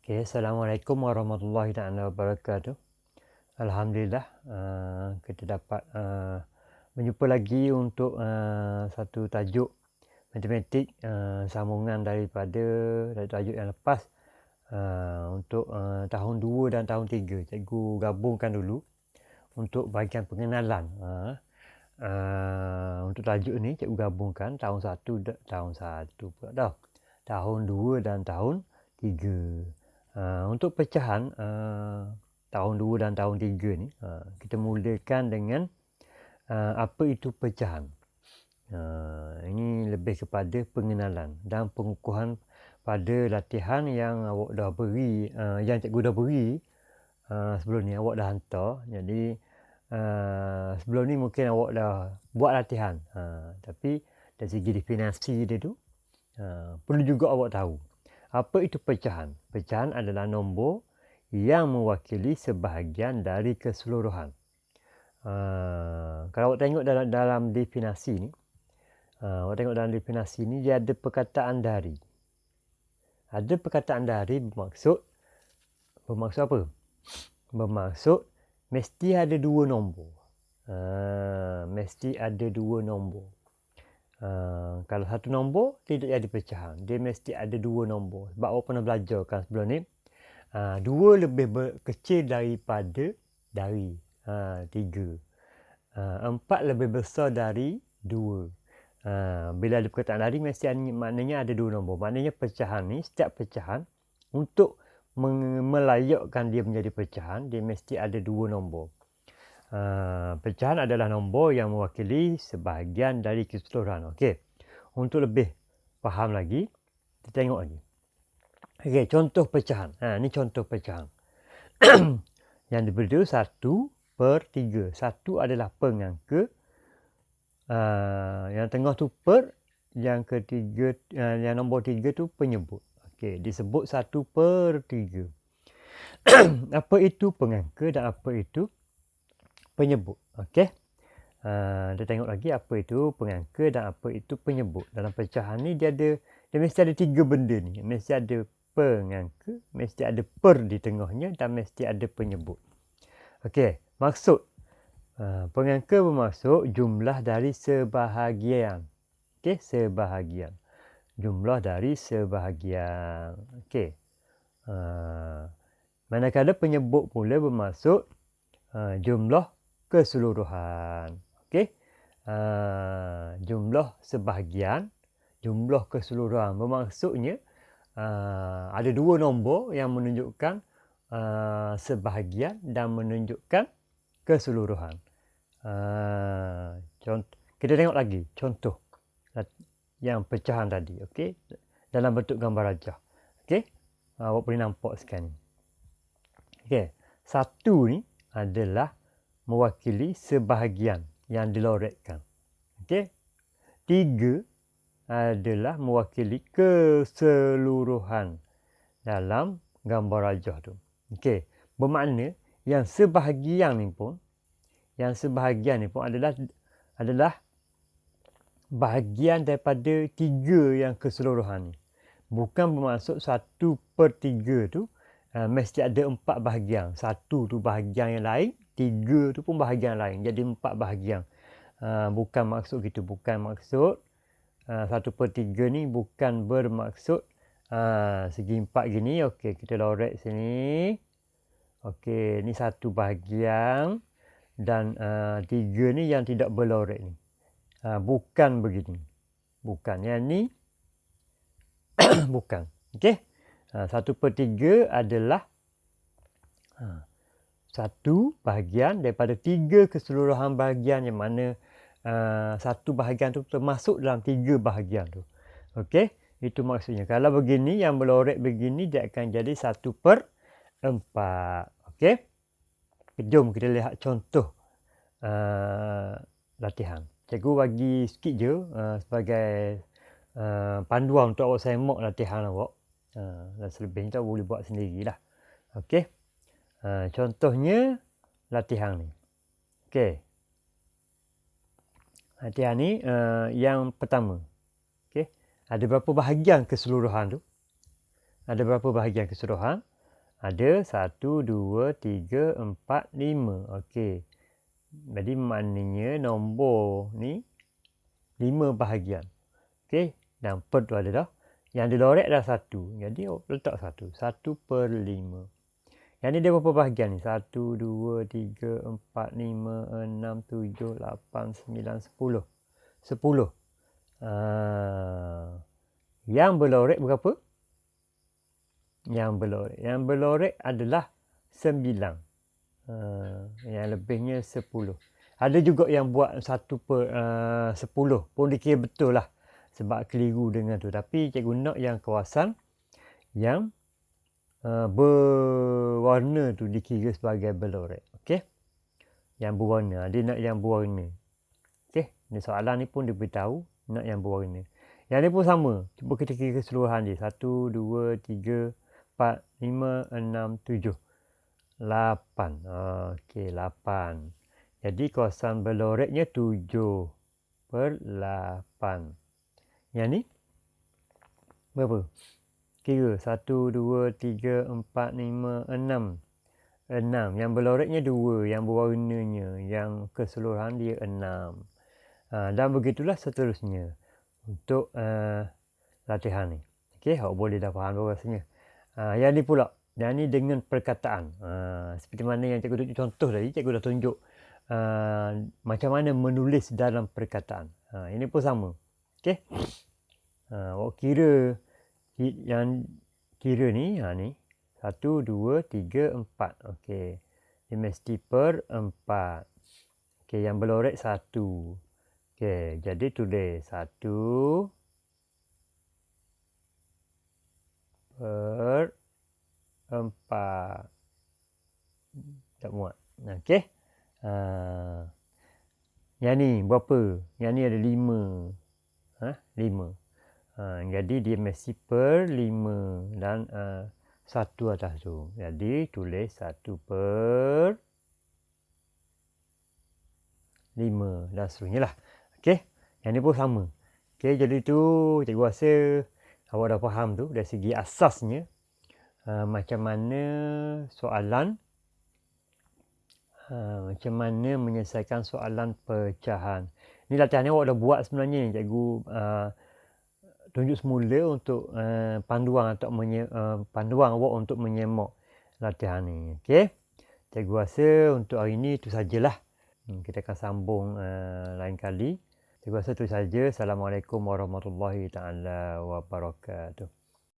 Okay, Assalamualaikum warahmatullahi taala wabarakatuh. Alhamdulillah, kita dapat berjumpa lagi untuk satu tajuk matematik sambungan daripada tajuk yang lepas untuk tahun 2 dan tahun 3. Cikgu gabungkan dulu untuk bahagian pengenalan. Untuk tajuk ni cikgu gabungkan tahun 1 pula dah. Tahun 2 dan tahun 3. Untuk pecahan tahun 2 dan tahun 3 ni, kita mulakan dengan apa itu pecahan. Ini lebih kepada pengenalan dan pengukuhan pada latihan yang awak dah beri, yang cikgu dah beri sebelum ni, awak dah hantar. Jadi sebelum ni mungkin awak dah buat latihan, tapi dari segi definisi dia tu perlu juga awak tahu apa itu pecahan. Pecahan adalah nombor yang mewakili sebahagian dari keseluruhan. Kalau awak tengok dalam definisi ni, dia ada perkataan dari. Ada perkataan dari bermaksud apa? Bermaksud mesti ada dua nombor. Mesti ada dua nombor. Kalau satu nombor tidak jadi pecahan, dia mesti ada dua nombor. Sebab awak pernah belajar kan sebelum ni, dua lebih kecil daripada dari 3. 4 lebih besar dari 2. Bila ada perkataan dari, maknanya ada dua nombor. Maknanya pecahan ni, setiap pecahan untuk melayakkan dia menjadi pecahan, dia mesti ada dua nombor. Pecahan adalah nombor yang mewakili sebahagian dari keseluruhan. Okey. Untuk lebih faham lagi, kita tengok lagi. Okey, contoh pecahan. Ni contoh pecahan. Yang diberi tu 1/3. 1 adalah pengangka. Yang tengah tu per, yang ketiga, yang nombor 3 tu penyebut. Okey, disebut 1/3. Apa itu pengangka dan apa itu penyebut? Okey. Kita tengok lagi apa itu pengangka dan apa itu penyebut. Dalam pecahan ni dia mesti ada 3 benda ni. Mesti ada pengangka, mesti ada per di tengahnya dan mesti ada penyebut. Okey, maksud pengangka bermaksud jumlah dari sebahagian. Okey, sebahagian. Jumlah dari sebahagian. Okey. Manakala penyebut pula bermaksud jumlah keseluruhan. Okey. Jumlah sebahagian, jumlah keseluruhan. Bermaksudnya ada dua nombor yang menunjukkan sebahagian dan menunjukkan keseluruhan. Kita tengok lagi contoh yang pecahan tadi. Okey. Dalam bentuk gambar rajah. Okey. Awak boleh nampak sekarang ni. Okey. 1 ni adalah mewakili sebahagian yang dilorekkan. Okey. 3 adalah mewakili keseluruhan dalam gambar rajah tu. Okey. Bermakna yang sebahagian ni pun adalah bahagian daripada 3 yang keseluruhan ni. Bukan bermaksud 1/3 tu mesti ada 4 bahagian. 1 tu bahagian yang lain, 3 tu pun bahagian lain. Jadi 4 bahagian. Bukan maksud gitu. Bukan maksud 1/3 ni bukan bermaksud segi 4 gini. Okey, kita lorek sini. Okey, ni satu bahagian dan 3 ni yang tidak berlorek ni. Bukan begini. Bukan. Yang ni bukan. Okey. 1/3 adalah satu bahagian daripada 3 keseluruhan bahagian, yang mana satu bahagian tu termasuk dalam 3 bahagian tu. Okey. Itu maksudnya. Kalau begini, yang berlorek begini, dia akan jadi 1/4. Okey. Jom kita lihat contoh latihan. Cikgu bagi sikit je sebagai panduan untuk awak semak latihan awak. Dan selebihnya awak boleh buat sendirilah. Okey. Contohnya latihan ni. Okey. Latihan ni yang pertama. Okey. Ada berapa bahagian keseluruhan tu? Ada berapa bahagian keseluruhan? Ada 1, 2, 3, 4, 5. Okey. Jadi maknanya nombor ni 5 bahagian. Okey. Dan per tu ada dah. Yang dilorek adalah 1. Jadi letak 1. 1/5. Yang ni dia berapa bahagian ni? 1, 2, 3, 4, 5, 6, 7, 8, 9, 10. 10. Yang berlorek berapa? Yang berlorek adalah 9. Yang lebihnya 10. Ada juga yang buat 1/10 pun dikira betul lah. Sebab keliru dengan tu. Tapi cikgu nak yang kawasan yang berwarna tu dikira sebagai berlorek. Okey. Yang berwarna. Dia nak yang berwarna. Okey. Ni soalan ni pun dia beritahu nak yang berwarna. Yang ni pun sama. Cuba kita kira keseluruhan dia. 1, 2, 3, 4, 5, 6, 7. 8. Okey, 8. Jadi kawasan berloreknya 7/8. Yang ni berapa? Kira 1, 2, 3, 4, 5, 6. 6. Yang berloreknya 2. Yang berwarnanya. Yang keseluruhan dia 6. Dan begitulah seterusnya untuk latihan ni. Okey, awak boleh dah faham dah rasanya. Yang ni pula. Yang ni dengan perkataan. Seperti mana yang cikgu tunjuk contoh tadi, cikgu dah tunjuk macam mana menulis dalam perkataan. Ini pun sama. Okey. Awak kira yang kira ni, ni 1, 2, 3, 4. Okey. Dia mesti per 4. Okey, yang berlorek 1. Okey, jadi tulis 1 per 4. Tak muat. Okey. Yang ni berapa? Yang ni ada 5. 5. Jadi dia mesti per 5 dan 1 atas tu. Jadi tulis 1/5 dan seterusnya lah. Okey. Yang ni pun sama. Okey, jadi tu cikgu rasa awak dah faham tu dari segi asasnya macam mana soalan macam mana menyelesaikan soalan pecahan. Ni latihan ni awak dah buat sebenarnya. Cikgu tunjuk semula untuk panduan atau panduan awak untuk menyemak latihan ni. Okey. Cikgu rasa untuk hari ni itu sajalah. Kita akan sambung lain kali. Cikgu rasa itu saja. Assalamualaikum warahmatullahi taala wabarakatuh.